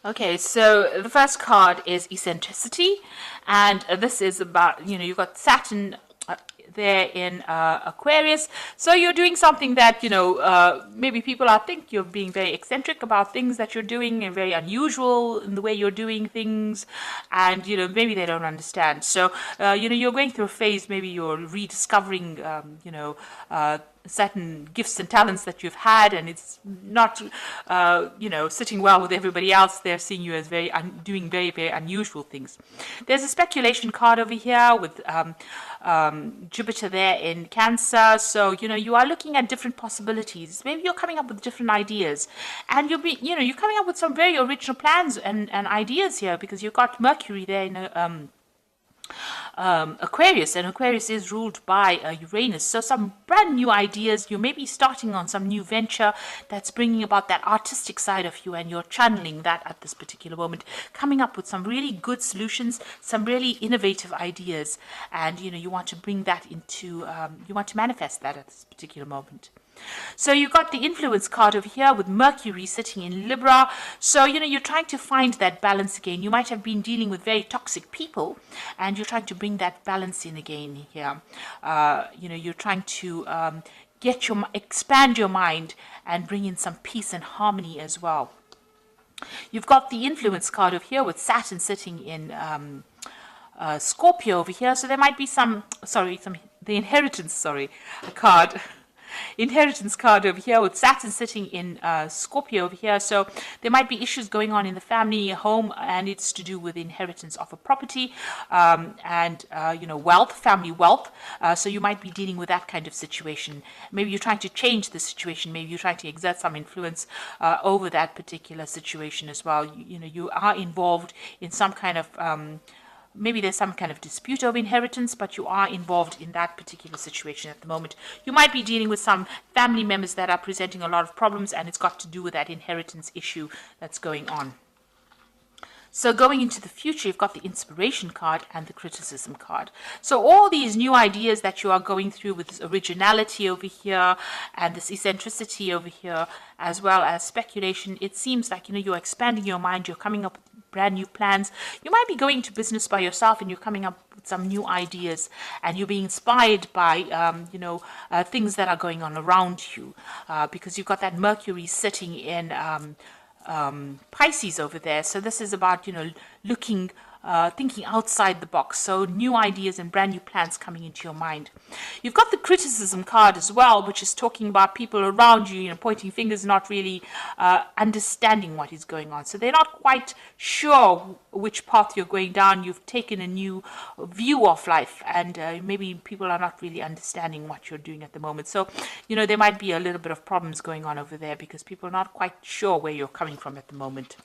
Okay, so the first card is eccentricity, and this is about, you've got Saturn there in Aquarius. So you're doing something that, maybe people are think you're being very eccentric about things that you're doing and very unusual in the way you're doing things, and, maybe they don't understand. So, you're going through a phase, maybe you're rediscovering, certain gifts and talents that you've had, and it's not, sitting well with everybody else. They're seeing you as doing very, very unusual things. There's a speculation card over here with Jupiter there in Cancer. So, you are looking at different possibilities. Maybe you're coming up with different ideas, and you're coming up with some very original plans and ideas here, because you've got Mercury there in Aquarius, and Aquarius is ruled by Uranus. So some brand new ideas. You may be starting on some new venture that's bringing about that artistic side of you, and you're channeling that at this particular moment, coming up with some really good solutions, some really innovative ideas, and you want to bring that into, you want to manifest that at this particular moment. So you've got the influence card over here with Mercury sitting in Libra. So, you're trying to find that balance again. You might have been dealing with very toxic people, and you're trying to bring that balance in again here. You're trying to expand your mind and bring in some peace and harmony as well. You've got the influence card over here with Saturn sitting in Scorpio over here. So there might be the inheritance, card. Inheritance card over here with Saturn sitting in Scorpio over here. So there might be issues going on in the family home, and it's to do with inheritance of a property, and wealth, family wealth. So you might be dealing with that kind of situation. Maybe you're trying to change the situation. Maybe you're trying to exert some influence over that particular situation as well. You are involved in some kind of maybe there's some kind of dispute over inheritance, but you are involved in that particular situation at the moment. You might be dealing with some family members that are presenting a lot of problems, and it's got to do with that inheritance issue that's going on. So going into the future, you've got the inspiration card and the criticism card. So all these new ideas that you are going through with this originality over here and this eccentricity over here, as well as speculation, it seems like, you're expanding your mind, you're coming up with brand new plans. You might be going to business by yourself, and you're coming up with some new ideas, and you're being inspired by, things that are going on around you, because you've got that Mercury sitting in Pisces over there. So this is about, looking, thinking outside the box. So new ideas and brand new plans coming into your mind. You've got the criticism card as well, which is talking about people around you, pointing fingers, not really understanding what is going on. So they're not quite sure which path you're going down. You've taken a new view of life, and maybe people are not really understanding what you're doing at the moment. So, there might be a little bit of problems going on over there, because people are not quite sure where you're coming from at the moment.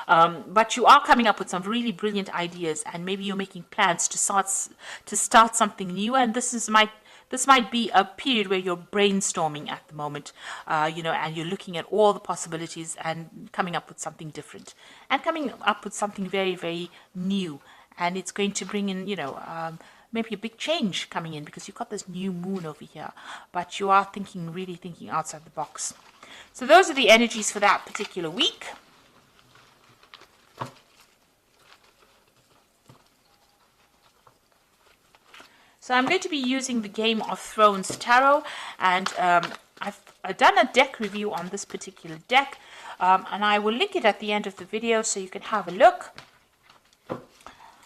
But you are coming up with some really brilliant ideas, and maybe you're making plans to start something new. And this might be a period where you're brainstorming at the moment, and you're looking at all the possibilities and coming up with something different, and coming up with something very, very new. And it's going to bring in, maybe a big change coming in, because you've got this new moon over here, but you are really thinking outside the box. So those are the energies for that particular week. So I'm going to be using the Game of Thrones Tarot, and I've done a deck review on this particular deck, and I will link it at the end of the video so you can have a look.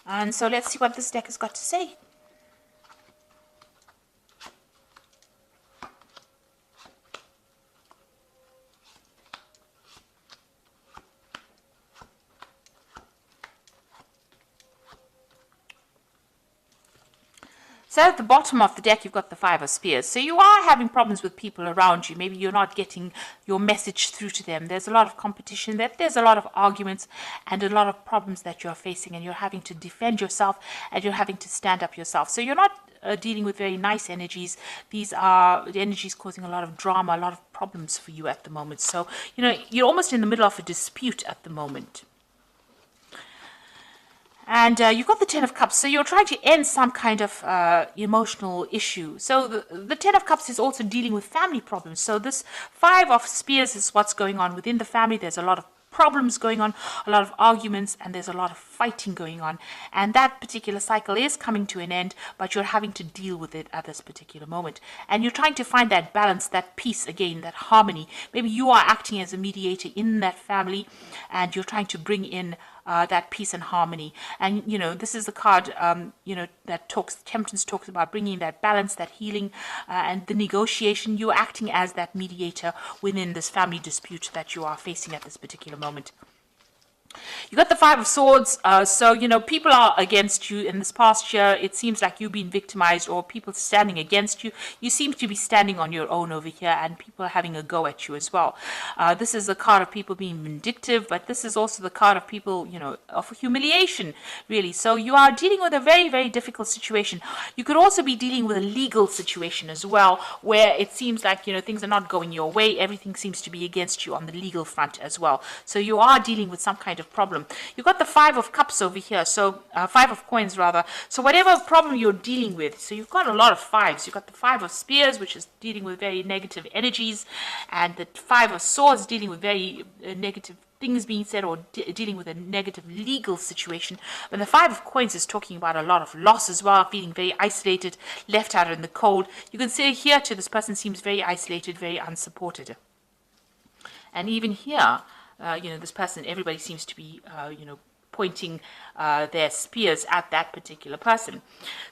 And so let's see what this deck has got to say. So at the bottom of the deck, you've got the Five of Spears. So you are having problems with people around you. Maybe you're not getting your message through to them. There's a lot of competition. There's a lot of arguments and a lot of problems that you're facing, and you're having to defend yourself, and you're having to stand up yourself. So you're not dealing with very nice energies. These are the energies causing a lot of drama, a lot of problems for you at the moment. So, you're almost in the middle of a dispute at the moment. And you've got the Ten of Cups, so you're trying to end some kind of emotional issue. So the Ten of Cups is also dealing with family problems. So this Five of Spears is what's going on within the family. There's a lot of problems going on, a lot of arguments, and there's a lot of fighting going on. And that particular cycle is coming to an end, but you're having to deal with it at this particular moment. And you're trying to find that balance, that peace again, that harmony. Maybe you are acting as a mediator in that family, and you're trying to bring in that peace and harmony. And, this is the card, that Temperance talks about bringing that balance, that healing, and the negotiation. You're acting as that mediator within this family dispute that you are facing at this particular moment. You got the Five of Swords, so people are against you in this past year. It seems like you've been victimized, or people standing against you. You seem to be standing on your own over here, and people are having a go at you as well. This is the card of people being vindictive, but this is also the card of people, of humiliation, really. So you are dealing with a very, very difficult situation. You could also be dealing with a legal situation as well, where it seems like, things are not going your way. Everything seems to be against you on the legal front as well. So you are dealing with some kind of problem. You've got the Five of Cups over here, so Five of Coins rather. So whatever problem you're dealing with, so you've got a lot of fives. You've got the Five of Spears, which is dealing with very negative energies, and the Five of Swords dealing with very negative things being said, or dealing with a negative legal situation. But the Five of Coins is talking about a lot of loss as well, feeling very isolated, left out in the cold. You can see here too, this person seems very isolated, very unsupported. And even here, this person, everybody seems to be, pointing their spears at that particular person.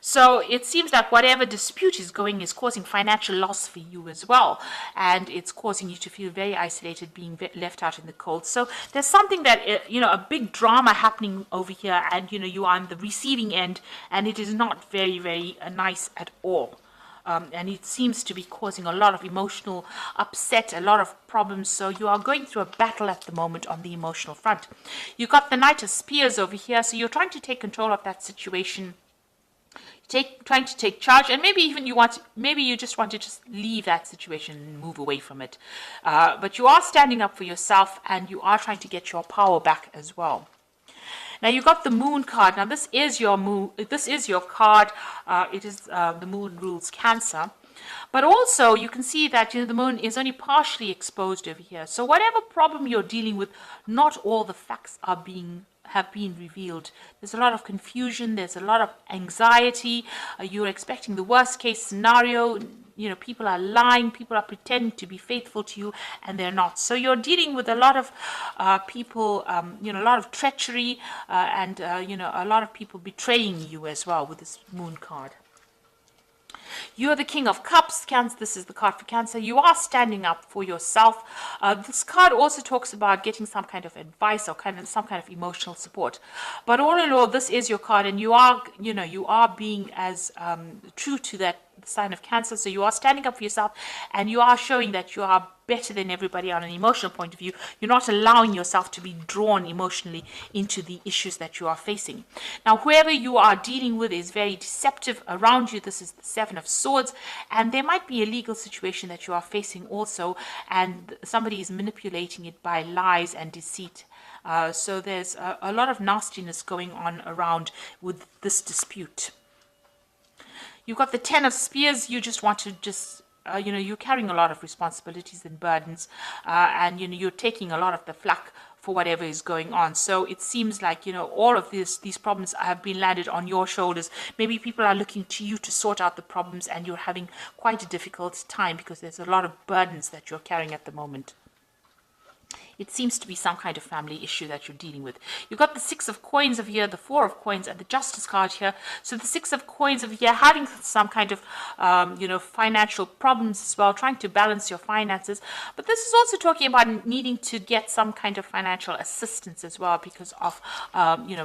So it seems like whatever dispute is causing financial loss for you as well. And it's causing you to feel very isolated, being left out in the cold. So there's something that, a big drama happening over here, and, you are on the receiving end, and it is not very, very nice at all. And it seems to be causing a lot of emotional upset, a lot of problems. So you are going through a battle at the moment on the emotional front. You've got the Knight of Spears over here. So you're trying to take control of that situation. Trying to take charge, and maybe even you just want to just leave that situation and move away from it. But you are standing up for yourself, and you are trying to get your power back as well. Now you got the Moon card. Now this is your moon. This is your card. It is the Moon rules Cancer, but also you can see that the Moon is only partially exposed over here. So whatever problem you're dealing with, not all the facts have been revealed. There's a lot of confusion. There's a lot of anxiety. You're expecting the worst case scenario. People are lying, people are pretending to be faithful to you, and they're not. So you're dealing with a lot of people, a lot of treachery, and, a lot of people betraying you as well with this Moon card. You're the King of Cups, Cancer. This is the card for Cancer. You are standing up for yourself. This card also talks about getting some kind of advice or some kind of emotional support. But all in all, this is your card, and you are being as true to that sign of Cancer. So you are standing up for yourself, and you are showing that you are better than everybody on an emotional point of view. You're not allowing yourself to be drawn emotionally into the issues that you are facing. Now, whoever you are dealing with is very deceptive around you. This is the Seven of Swords, and there might be a legal situation that you are facing also, and somebody is manipulating it by lies and deceit. So there's a lot of nastiness going on around with this dispute. You've got the Ten of Spears. You just want to you're carrying a lot of responsibilities and burdens, and you're taking a lot of the flack for whatever is going on. So it seems like all of these problems have been landed on your shoulders. Maybe people are looking to you to sort out the problems, and you're having quite a difficult time because there's a lot of burdens that you're carrying at the moment. It seems to be some kind of family issue that you're dealing with. You've got the Six of Coins over here, the Four of Coins, and the Justice card here. So the Six of Coins over here, having some kind of, financial problems as well, trying to balance your finances. But this is also talking about needing to get some kind of financial assistance as well because of,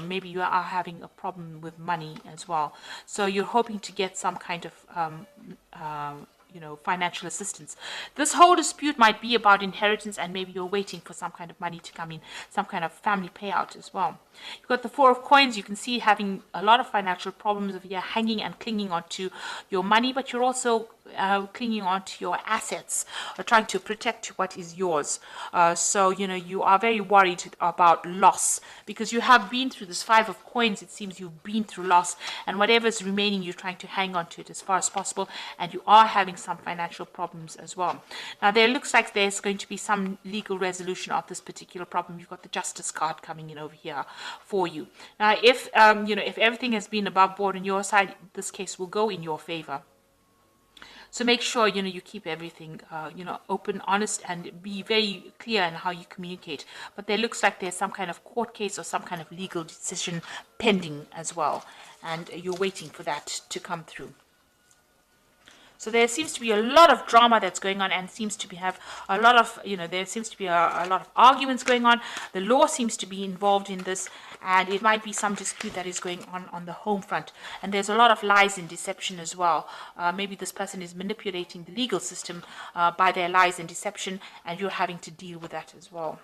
maybe you are having a problem with money as well. So you're hoping to get some kind of, financial assistance. This whole dispute might be about inheritance, and maybe you're waiting for some kind of money to come in, some kind of family payout as well. You've got the Four of Coins. You can see having a lot of financial problems of hanging and clinging onto your money, but you're also clinging on to your assets or trying to protect what is yours. So, you are very worried about loss because you have been through this Five of Coins. It seems you've been through loss, and whatever's remaining, you're trying to hang on to it as far as possible, and you are having some financial problems as well. Now, there looks like there's going to be some legal resolution of this particular problem. You've got the Justice card coming in over here for you. Now, if everything has been above board on your side, this case will go in your favor. So make sure, you keep everything, open, honest, and be very clear in how you communicate. But there looks like there's some kind of court case or some kind of legal decision pending as well. And you're waiting for that to come through. So there seems to be a lot of drama that's going on, and seems to have a lot of, there seems to be a lot of arguments going on. The law seems to be involved in this, and it might be some dispute that is going on the home front. And there's a lot of lies and deception as well. Maybe this person is manipulating the legal system by their lies and deception, and you're having to deal with that as well.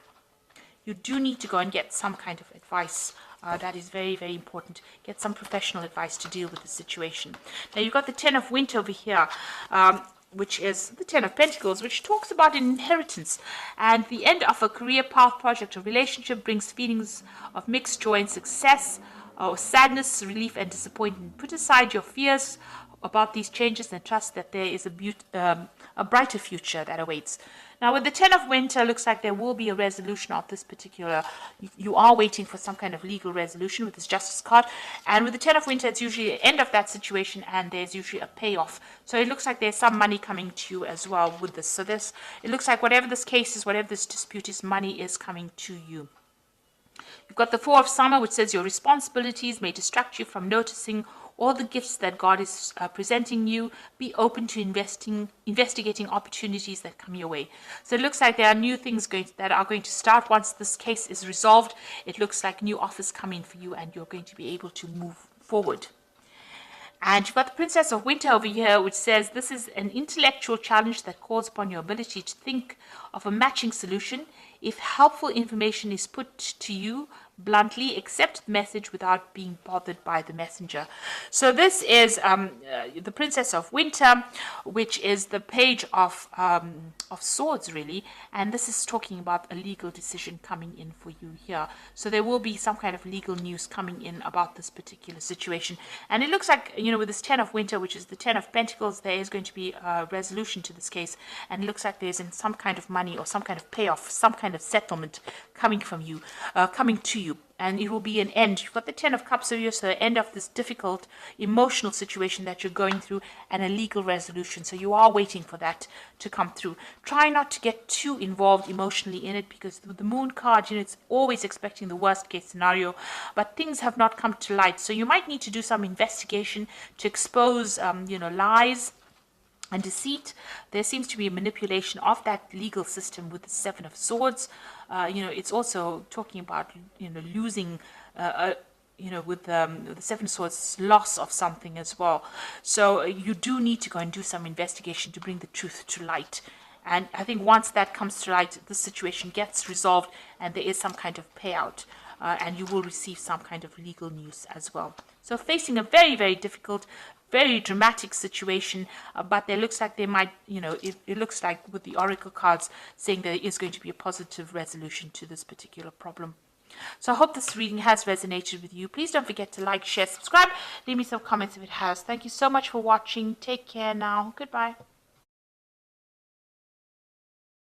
You do need to go and get some kind of advice. That is very, very important. Get some professional advice to deal with the situation. Now, you've got the Ten of Winter over here, which is the Ten of Pentacles, which talks about an inheritance. And the end of a career path, project, or relationship brings feelings of mixed joy and success, or sadness, relief, and disappointment. Put aside your fears about these changes and trust that there is a brighter future that awaits. Now, with the Ten of Winter, looks like there will be a resolution of this particular. You are waiting for some kind of legal resolution with this Justice card. And with the Ten of Winter, it's usually the end of that situation, and there's usually a payoff. So it looks like there's some money coming to you as well with this. So it looks like whatever this case is, whatever this dispute is, money is coming to you. You've got the Four of Summer, which says your responsibilities may distract you from noticing all the gifts that God is presenting you. Be open to investigating opportunities that come your way. So it looks like there are new things that are going to start once this case is resolved. It looks like new offers come in for you, and you're going to be able to move forward. And you've got the Princess of Winter over here, which says this is an intellectual challenge that calls upon your ability to think of a matching solution. If helpful information is put to you bluntly, accept the message without being bothered by the messenger. So this is the Princess of Winter, which is the Page of Swords, really, and this is talking about a legal decision coming in for you here. So there will be some kind of legal news coming in about this particular situation, and it looks like, with this Ten of Winter, which is the Ten of Pentacles, there is going to be a resolution to this case, and it looks like there's some kind of money or some kind of payoff, some kind of settlement coming from you, coming to you. And it will be an end. You've got the Ten of Cups over here, so the end of this difficult emotional situation that you're going through, and a legal resolution. So you are waiting for that to come through. Try not to get too involved emotionally in it, because with the Moon card, it's always expecting the worst case scenario, but things have not come to light. So you might need to do some investigation to expose, lies and deceit. There seems to be a manipulation of that legal system with the Seven of Swords. It's also talking about, losing, with the Seven of Swords, loss of something as well. So you do need to go and do some investigation to bring the truth to light. And I think once that comes to light, the situation gets resolved and there is some kind of payout. And you will receive some kind of legal news as well. So facing a very, very difficult, very dramatic situation, but there looks like they might, it looks like with the Oracle cards saying there is going to be a positive resolution to this particular problem. So I hope this reading has resonated with you. Please don't forget to like, share, subscribe. Leave me some comments if it has. Thank you so much for watching. Take care now. Goodbye.